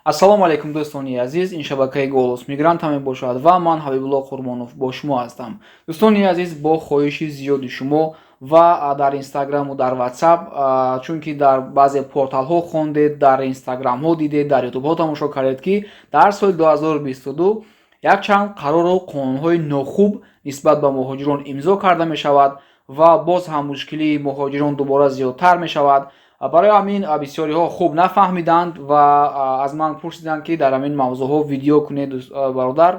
ассалому алайкум дӯстони азиз, ин шабакаи голос мигрантам мебошад ва ман Ҳабибулло Қурбонов бо шумо ҳастам. Дӯстони азиз, бо хоҳиши зиёди шумо ва дар инстаграму дар ватсап, чунки дар баъзе порталҳо хондед, дар инстаграмҳо дидед, дар ютубҳо тамошо кардед ки дар соли 2022 якчанд қарору қонунҳои нохуб нисбат ба муҳоҷирон имзо карда мешавад ва боз ҳам мушкилии муҳоҷирон дубора зиёдтар мешавад. барои ҳамин бисёриҳо хуб нафаҳмиданд ва аз ман пурсиданд ки дар ҳамин мавзӯъҳо видео кунед бародар,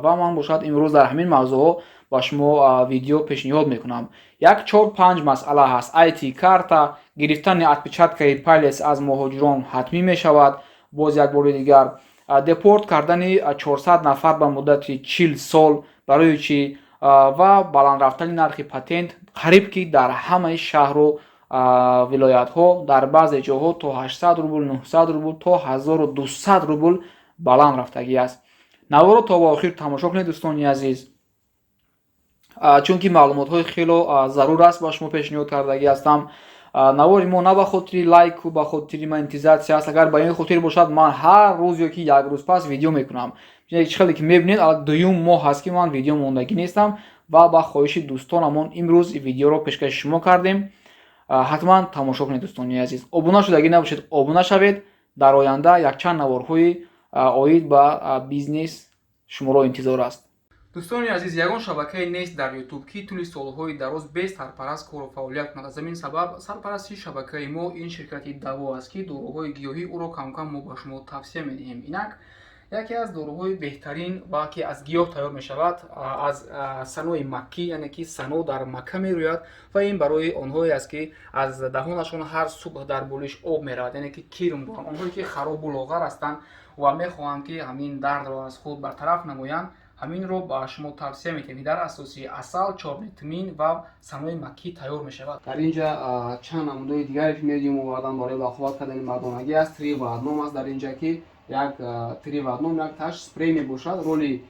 ва ман бошад имрӯз дар ҳамин мавзӯъҳо ба шумо видео пешниҳод мекунам. Як 4-5 масъала ҳаст. IT карта, гирифтани отпечаткаи палец аз муҳоҷирон ҳатмӣ мешавад. Боз як бори дигар депорт кардани 400 нафар ба муддати 40 сол барои чӣ, ва баландрафтани нархи патент қариб ки дар ҳамаи шаҳру вилоятҳо дар баъзе ҷоҳо то 800 рубл, 900 рубл то 1200 рубл баланд рафтагӣ аст. наворо то ба охир тамошо кунед дӯстони азиз, чунки маълумотҳои хело зарур аст ба шумо пешниҳод кардагӣ ҳастам. навори мо на ба хотири лайку, ба хотири монетизатсия аст. агар ба ин хотир бошад, ман ҳар рӯз ё ки як рӯз пас видео мекунам. хеле ки мебинед, дуюм моҳ ҳаст ки ман видео мондагӣ нестам ва ба хоҳиши дӯстонамон имрӯз видеоро пешкаши шумо кардем. ҳатман тамошо кунед дӯстони азиз. обуна шудагӣ набошед, обуна шавед. дар оянда якчанд наворҳои оид ба бизнес шуморо интизор аст. дӯстони азиз, ягон шабакае нест дар ютуб ки тӯли солҳои дароз бе сарпараст кору фаъолият кунад. аз ҳамин сабаб сарпарасти шабакаи мо ин ширкати даво аст ки доруҳои гиёҳӣ ӯро камкам мо ба шумо тавсия медиҳем. инак яке аз доруҳои беҳтарин ва ки аз гиёҳ тайёр мешавад, аз санои маккӣ, яъне ки сано дар Макка мерӯяд ва ин барои онҳое аст ки аз даҳонашон ҳар субҳ дар болиш об меравад, яъне ки кирм доранд, онҳое ки харобу лоғар ҳастанд ва мехоҳанд ки ҳамин дардро аз худ бартараф намоянд. ҳаминро ба шумо тавсия метавем ки дар асоси асал, чорнитмин ва санои маккӣ тайёр мешавад. дар инҷа чанд намудҳои дигаре ки медиҳем овардан барои бақувват кардани мардонагӣ аст. Три ва одном аст дар инҷа ки як три ва одном як таш спрей мебошад, роли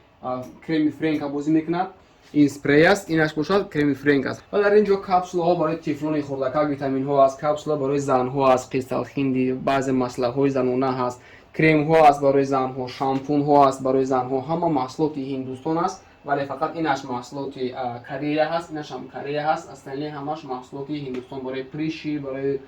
креми френка бозӣ мекунад. ин спрей аст, инаш бошад креми френк аст. ва дар инҷо капсулаҳо барои тифлони хурдакак витаминҳо аст, капсула барои занҳо аст, қисталхинди баъзе маслаҳҳои занона ҳаст, кремҳо аст барои занҳо, шампунҳо аст барои занҳо. ҳама маҳсулоти ҳиндустон аст, вале фақат инаш маҳсулоти Корея ҳаст, инашам Корея ҳаст. остальне ҳамаш маҳсулоти ҳиндустон барои приши, барои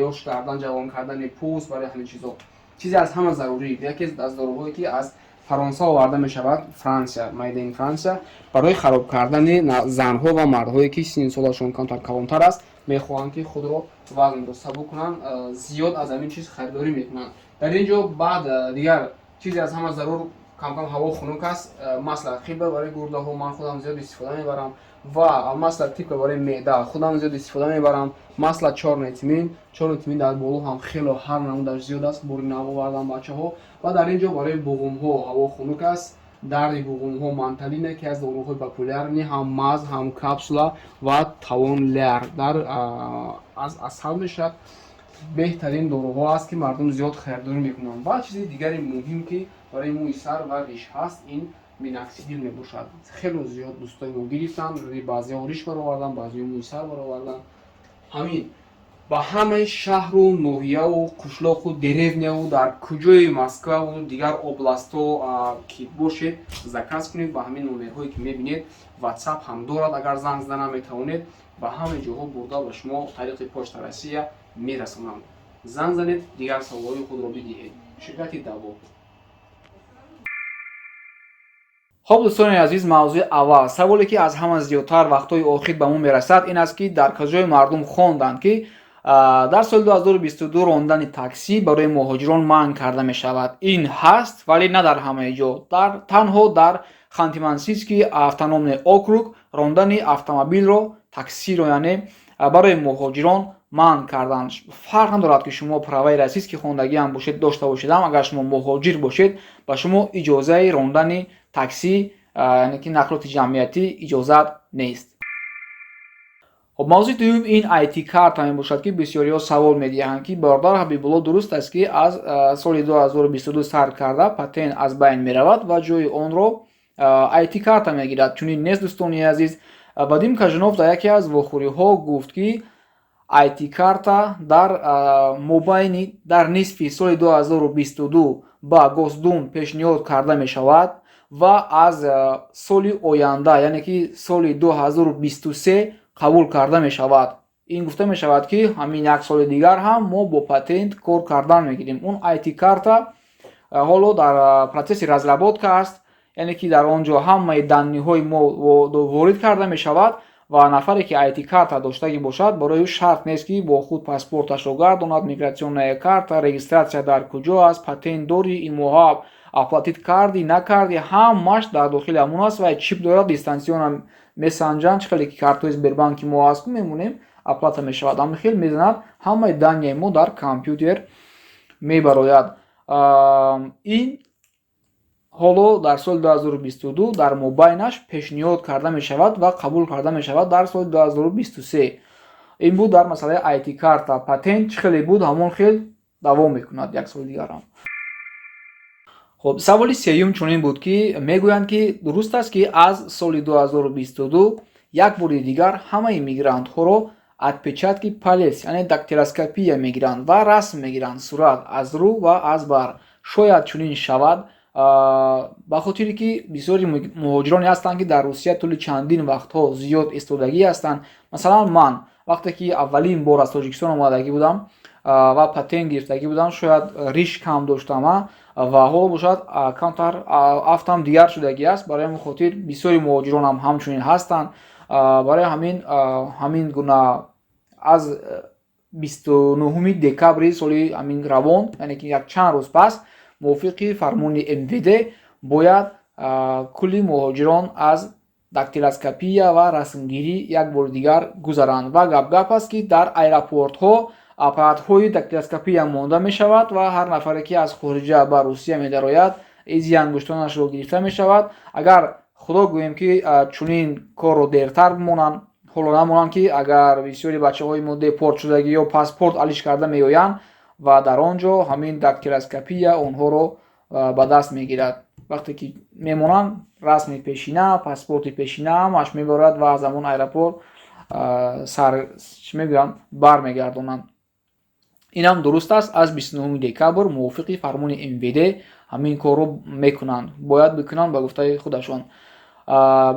ёш кардан, ҷавон кардани пӯст, барои ҳамин чизо. чизе аз ҳама зарурӣ, яке аз доруҳое ки аз фаронса оварда мешавад, Франсия, made in Франсия, барои хароб кардани занҳо ва мардҳое ки синни солашон камтар калонтар аст, мехоҳанд ки худро вазнро сабук кунанд, зиёд аз ҳамин чиз харидорӣ мекунанд. дар ин ҷо баъд дигар чизе аз ҳама зарур, камкам ҳаво хунук аст, масла қибла барои гурдаҳо ман худам зиёд истифода мебарам ва масла типа барои меъда худам зиёд истифода мебарам. масла чорнитмин дар боло ҳам хело ҳар намудаш зиёд аст, бори нав овардан бачаҳо. ва дар ин ҷо барои буғумҳо ҳаво хунук аст, дарди буғумҳо манталин яке аз доруҳои популярни, ҳам мазз, ҳам капсула ва тавон лер дар аз асал мешавад. беҳтарин доруҳо аст ки мардум зиёд харидорӣ мекунанд. ва чизи дигари муҳим ки барои мӯи сар ва риш ҳаст, ин миноксидил мебошад. хело зиёд дӯстои мо гирифтанд, баъзеҳо риш бароварданд, баъзеҳо мӯи сар бароварданд. ҳамин ба ҳамаи шаҳру ноҳияву қишлоқу деревняу дар куҷои Москваву дигар областҳо ки бошед, заказ кунед ба ҳамин номерҳое ки мебинед. ватсап ҳам дорад, агар занг зада наметавонед, ба ҳамаи ҷоҳо бурда ба шумо тариқи почта Россия мерасонанд. занг занед, дигар саволҳои худро бидиҳед. ширкати даво. хоб дӯстони азиз, мавзӯи аввал, саволе ки аз ҳама зиёдтар вақтҳои охир ба мо мерасад, ин аст ки дар куҷои мардум хонданд ки дар соли 2022 рондани таксӣ барои муҳоҷирон манъ карда мешавад. ин ҳаст, вале на дар ҳамаи ҷо. танҳо дар Ханти-Мансийский автономный округ рондани автомобилро, таксиро яъне барои муҳоҷирон манъ карданд. фарқ надорад ки шумо праваи расистки хондагиам бошед, дошта бошедам. агар шумо муҳоҷир бошед, ба шумо иҷозаи рондани таксӣ, яъне ки нақлиёти ҷамъиятӣ иҷозат нест. мавзӯи дуюм ин IT карта мебошад ки бисёриҳо савол медиҳанд ки бародар Ҳабибулло, дуруст аст ки аз соли 2022 сар карда патент аз байн меравад ва ҷои онро IT карта мегирад. чунин нест дӯстони азиз. Вадим Кажунов дар яке аз вохӯриҳо гуфт ки IT карта дар нисфи соли 2022 ба Госдум пешниҳод карда мешавад ва аз соли оянда яъне ки соли 2023 қабул карда мешавад. Ин гуфта мешавад ки ҳамин як соли дигар ҳам мо бо патент кор кардан мегирем. Он IT карта ҳоло дар процесси разработка аст, яъне ки дар он ҷо ҳамаи данниҳои мо ворид карда мешавад ва нафаре ки IT карта доштагӣ бошад барои ӯ шарт нест ки бо худ паспорташро гардонад, мигратсионная карта, регистратсия дар куҷо аст, патент дорӣ, ин моҳо оплатит кардӣ, накардӣ, ҳамаш дар дохили ҳамон аст ва чип дорад, дистансион месанҷанд, чӣ хеле ки картои Сбербанки мо аст, мемонем оплата мешавад, ҳамин хел мезанад, ҳамаи данияи мо дар компютер мебарояд. Ин ҳоло дар соли 2022 дар мобайнаш пешниҳод карда мешавад ва қабул карда мешавад дар соли 2023. Ин буд дар масъалаи IT карта. Патент чӣ хеле буд, ҳамон хел давом мекунад як соли дигар ҳам. Хоб, саволи сеюм чунин буд ки мегӯянд ки дуруст аст ки аз соли 2022 як бори дигар ҳамаи мигрантҳоро отпечатки палец яъне дактилоскопия мегиранд ва расм мегиранд сурат аз рӯ ва аз бар. Шояд чунин шавад ба хотире ки бисёри муҳоҷироне ҳастанд ки дар Русия тӯли чандин вақтҳо зиёд истодагӣ ҳастанд. Масалан ман вақте ки аввалин бор аз Тоҷикистон омадагӣ будам ва патент гирифтагӣ будам, шояд риш кам доштам ва ҳоло бошад камтар афтам дигар шудагӣ аст. Барои ҳамин хотир бисёри муҳоҷиронам ҳамчунин ҳастанд. Барои ҳамин гуна аз 29 декабри соли ҳамин равон, яъне ки як чанд рӯз пас, мувофиқи фармони МВД бояд кулли муҳоҷирон аз дактилоскопия ва расмгирӣ як бори дигар гузаранд. Ва гап аст ки дар аэропортҳо аппаратҳои дактилоскопия монда мешавад ва ҳар нафаре ки аз хориҷа ба Русия медарояд изи ангуштонашро гирифта мешавад. Агар худо гӯем ки чунин корро дертар бимонанд, ҳоло намонанд ки агар бисёри бачаҳои мо депорт шудагӣ ё паспорт алиш карда меоянд ва дар он ҷо ҳамин дактилоскопия онҳоро ба даст мегирад. Вақте ки мемонанд расми пешина, паспорти пешина ҳамаш мебарад ва аз ҳамон аэропорт бармегардонанд. Инам дуруст аст, аз 29 декабр мувофиқи фармони МВД ҳамин корро мекунанд, бояд бикунанд ба гуфтаи худашон.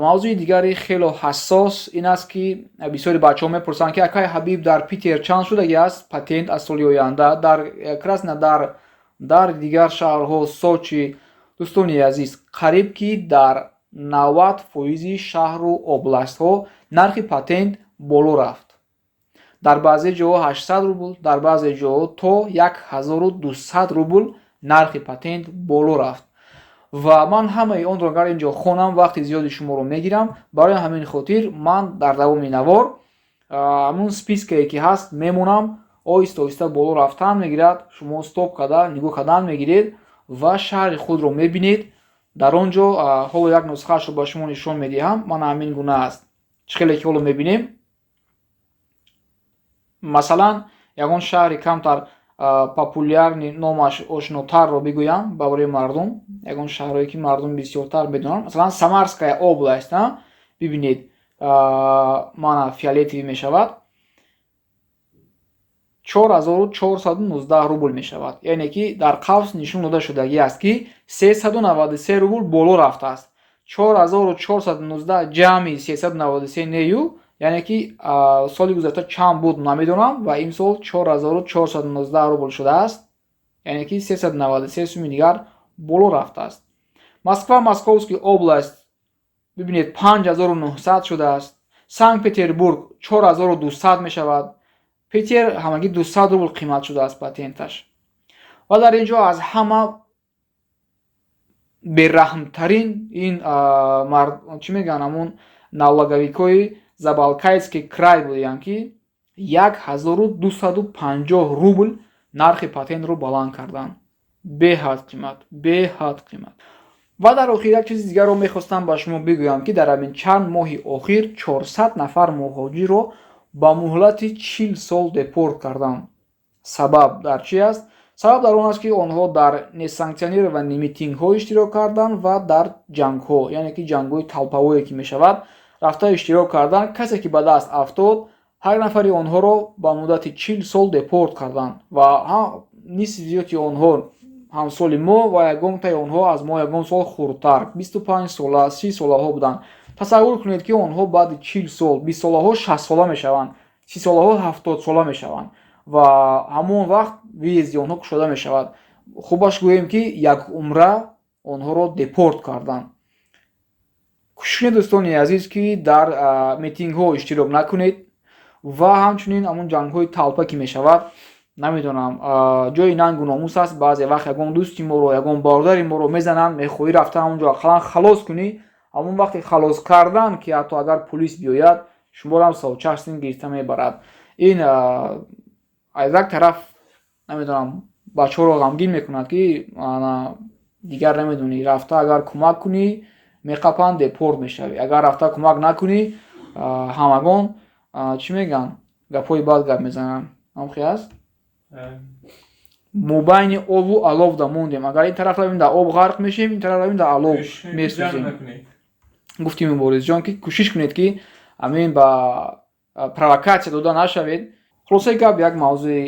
мавзӯи дигари хело ҳассос ин аст ки бисёри бачаҳо мепурсанд ки акай Ҳабиб дар Питер чанд шудагӣ аст патент аз соли оянда, дар дигар шаҳрҳо Сочи. дӯстони азиз, қариб ки дар 90% шаҳру областҳо нархи патент боло рафт. дар баъзе ҷоҳо 800 рубл, дар баъзе ҷоҳо то 1200 рубл нархи патент боло рафт. ва ман ҳамаи онро гар инҷо хонам вақти зиёди шуморо мегирам. Барои ҳамин хотир ман дар давоми навор ҳамун спискае ки ҳаст мемонам, оҳиста оҳиста боло рафтан мегирад. Шумо стоп карда нигоҳ кардан мегиред ва шаҳри худро мебинед. дар он ҷо ҳоло як нусхаашро ба шумо нишон медиҳам. Мана ҳамин гуна аст. чӣ хеле ки ҳоло мебинем, масалан ягон шаҳри камтар популярни номаш ошнотарро бигӯям ба бораи мардум, ягон шаҳрое ки мардум бисёртар медонанд, масалан Самарская област бибинед, мана фиолетови мешавад, 4419 рубл мешавад. Яъне ки дар қавс нишон дода шудагӣ аст ки 393 рубл боло рафтааст. 4419 ҷамъи 393 нею, яъне ки соли гузашта чанд буд намедонам ва имсол 4419 рубл шудааст, яъне ки 393 суми дигар боло рафтааст. Москва, Московский област бибинед 5900 шудааст. Санкт-Петербург 4200 мешавад. Питер ҳамагӣ 200 рубл қимат шудааст патенташ. ва дар ин ҷо аз ҳама бераҳмтарин ин чӣ мегӯянд ҳамун налоговикои Забалкайский край буданд ки 1250 рубл нархи патентро баланд карданд. Беҳад қимат. ва дар охир як чизи дигарро мехостам ба шумо бигӯям ки дар ҳамин чанд моҳи охир 400 нафар муҳоҷирро ба муҳлати 40 сол депорт карданд. Сабаб дар чи аст? Сабаб дар он аст ки онҳо дар несанксионированӣ митингҳо иштирок карданд ва дар ҷангҳо, яъне ки ҷангҳои талпавое ки мешавад, рафта иштирок карданд. Касе ки ба даст афтод ҳар нафари онҳоро ба муддати 40 сол депорт карданд ва нисфи зиёди онҳо ҳамсоли мо ва ягонтаи онҳо аз мо ягон сол хурдтар 25 сола 30 солаҳо буданд. Тасаввур кунед, ки онҳо баъди 40 сол 20 солаҳо 60 сола мешаванд, 30 солаҳо 70 сола мешаванд ва ҳамон вақт виезди онҳо кушода мешавад. Хубаш гӯем, ки як умра онҳоро депорт карданд. кӯшиш кунед дӯстони азиз, ки дар митингҳо иштирок накунед ва ҳамчунин ҳамон ҷангҳои талпа ки мешавад, намедонам, ҷои нангу номус аст. Баъзе вақт ягон дӯсти моро, ягон бародари моро мезананд, мехоҳӣ рафта ҳамонҷо ақаллан халос кунӣ. ҳамон вақте халос кардан, ки ҳатто агар полис биёяд, шуморо ҳам совча ҳастин гирифта мебарад. Ин аз як тараф намедонам бачаҳоро ғамгин мекунад, ки дигар намедонӣ, рафта агар кӯмак кунӣ меқапанд, депорт мешавӣ. Агар рафта кӯмак накунӣ, ҳамагон чӣ мегӯянд, гапҳои бад гап мезананд. ҳамхи аст. мо байни обу аловда мондем. Агар ин тараф равем дар об ғарқ мешем, ин тараф равем дар алов месӯзем. гуфтим муборизҷон, ки кӯшиш кунед, ки амин ба провокатсия дода нашавед. хулосаи гап як мавзӯи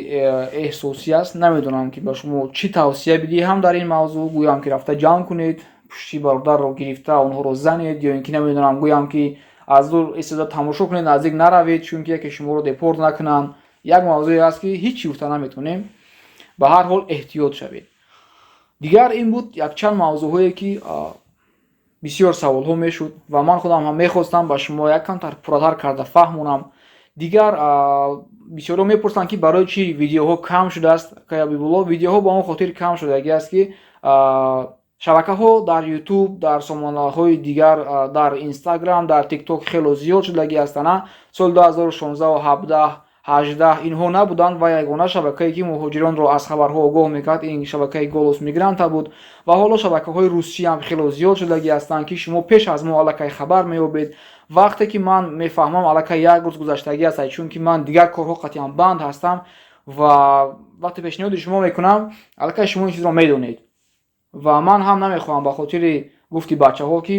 эҳсосӣ аст. Намедонам, ки ба шумо чӣ тавсия бидиҳам дар ин мавзӯъ. Гӯям, ки рафта ҷамъ кунед, пушти бародарро гирифта онҳоро занед, ё ин ки намедонам, гӯям, ки аз дур истода тамошо кунед, наздик наравед, чунки яке шуморо депорт накунанд. Як мавзӯе аст, ки ҳеҷ чӣ гуфта наметавонем. ба ҳар ҳол эҳтиёт шавед. дигар ин буд якчанд мавзӯъҳое, ки бисёр саволҳо мешуд ва ман худам ҳам мехостам ба шумо як камтар пурратар карда фаҳмонам. Дигар бисёрҳо мепурсанд, ки барои чӣ видеоҳо кам шудааст. Каябибулло, видеоҳо ба он хотир кам шудагӣ аст, ки шабакаҳо дар YouTube, дар сомонаҳои дигар, дар Instagram, дар TikTok хело зиёд шудагӣ ҳастанд. Соли 2016, 17, 18 инҳо набуданд ва ягона шабакае, ки муҳоҷиронро аз хабарҳо огоҳ мекард, ин шабакаи Голос Мигранта буд. Ва ҳоло шабакаҳои русӣ ҳам хело зиёд шудагӣ ҳастанд, ки шумо пеш аз мо аллакай хабар меёбед. Вақте ки ман мефаҳмам аллакай як рӯз гузаштагӣ аст, чунки ман дигар корҳо қатъиян банд ҳастам ва вақте пешниҳоди шумо мекунам, аллакай шумо ин чизро медонед. Ва ман ҳам намехоҳам ба хотири гуфти бачаҳо, ки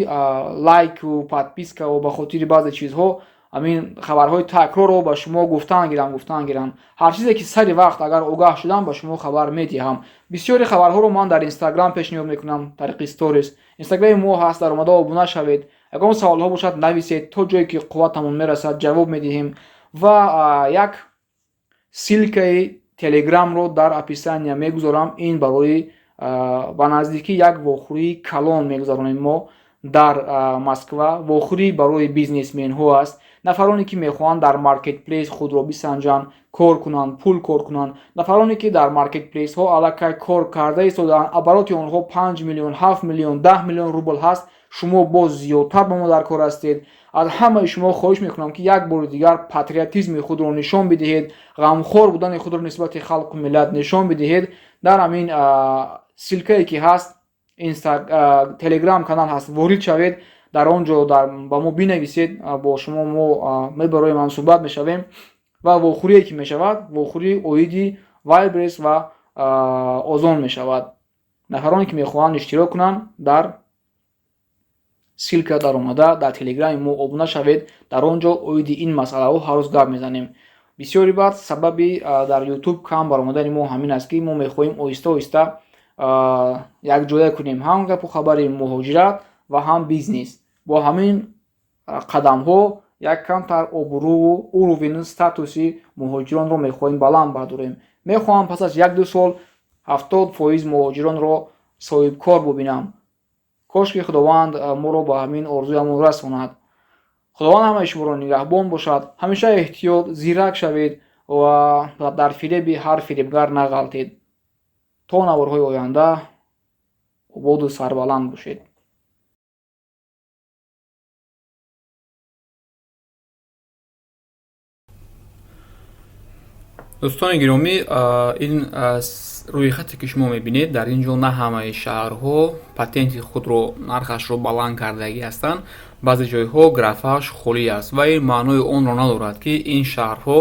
лайку подписка ва ба хотири баъзе чизҳо амин хабарҳои такрорро ба шумо гуфтан гиранд. Ҳар чизе, ки сари вақт агар огаҳ шудам, ба шумо хабар медиҳам. Бисёри хабарҳоро ман дар Instagram пешниҳод мекунам, тариқи сторис. Инстаграми мо ҳаст, дар омада обуна шавед. Ягон саволҳо бошад, нависед, то ҷое ки қувватамон мерасад, ҷавоб медиҳем. Ва як силкаи телеграмро дар описания мегузорам. Ин барои ба наздикӣ як вохӯрии калон мегузаронем мо дар Москва. Вохӯрӣ барои бизнесменҳо аст. нафароне, ки мехоҳанд дар маркетплейс худро бисанҷанд, кор кунанд, пул кор кунанд. нафароне, ки дар маркетплейсҳо аллакай кор карда истодаанд, обороти онҳо 5 миллион, 7 миллион, 10 миллион рубл ҳаст. шумо боз зиёдтар ба мо дар кор ҳастед. аз ҳамаи шумо хоҳиш мекунам, ки як бори дигар патриотизми худро нишон бидиҳед, ғамхор будани худро нисбати халқу миллат нишон бидиҳед. дар ҳамин силкае ки ҳаст, телеграм канал ҳаст, ворид шавед. дар он ҷо ба мо бинависед, бо шумо мо мебароем ҳамсӯҳбат мешавем ва вохӯрие ки мешавад, вохӯрии оиди Вайбрес ва Озон мешавад. нафароне, ки мехоҳанд иштирок кунанд, дар силка дар омада дар телеграми мо обуна шавед. дар он ҷо оиди ин масъалаҳо ҳар рӯз гап мезанем. бисёри баъд сабаби дар YouTube кам баромадани мо ҳамин аст, ки мо мехоҳем оҳиста оҳиста якҷоя кунем ҳам гапу хабари муҳоҷират ва ҳам бизнес. бо ҳамин қадамҳо як камтар обрӯву уровни статуси муҳоҷиронро мехоҳем баланд бардорем. мехоҳам пас аз 1-2 сол 70% муҳоҷиронро соҳибкор бубинам. кошки худованд моро ба ҳамин орзуямон расонад. худованд ҳамаи шуморо нигаҳбон бошад. ҳамеша эҳтиёт, зирак шавед ва дар фиреби ҳар фиребгар нағалтед. то наворҳои оянда ободу сарбаланд бошед. дӯстони гиромӣ, ин рӯйхате ки шумо мебинед, дар ин ҷо на ҳамаи шаҳрҳо патенти худро нархашро баланд кардагӣ ҳастанд. баъзе ҷойҳо графааш холӣ аст ва ин маънои онро надорад, ки ин шаҳрҳо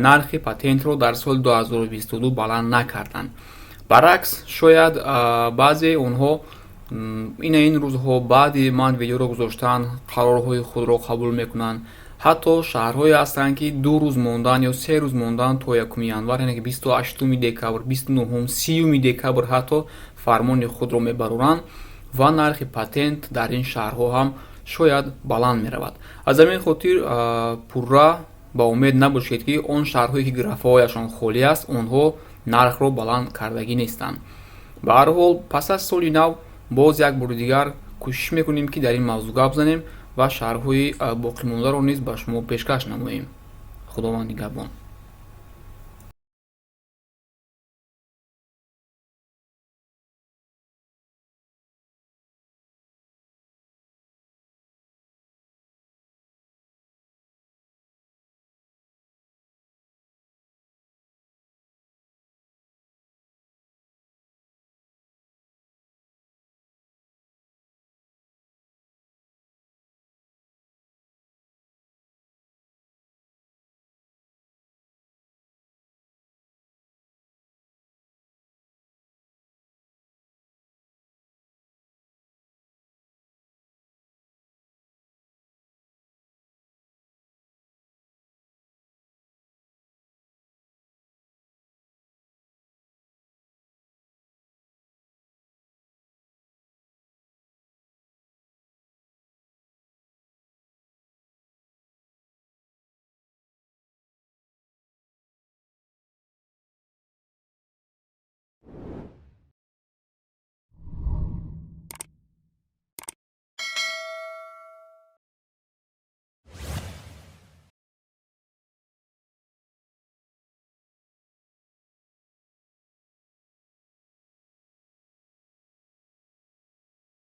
нархи патентро дар соли 2022 баланд накарданд. баръакс, шояд баъзе онҳо ин рӯзҳо баъди ман видеоро гузоштан қарорҳои худро қабул мекунанд ҳатто шаҳрҳое ҳастанд ки 2 рӯз мондан ё 3 рӯз мондан то 1 январ, яъне ки 28 декабр, 29, 30 декабр ҳатто фармони худро мебароранд ва нархи патент дар ин шаҳрҳо ҳам шояд баланд меравад. Аз ҳамин хотир пурра ба умед набошед ки он шаҳрҳое ки графаҳояшон холӣ аст, онҳо нархро баланд кардагӣ нестанд. ба ҳар ҳол пас аз соли нав боз як бори дигар кӯшиш мекунем ки дар ин мавзӯъ гап занем ва шаҳрҳои боқимондаро низ ба шумо пешкаш намоем. худованд нигаҳбон.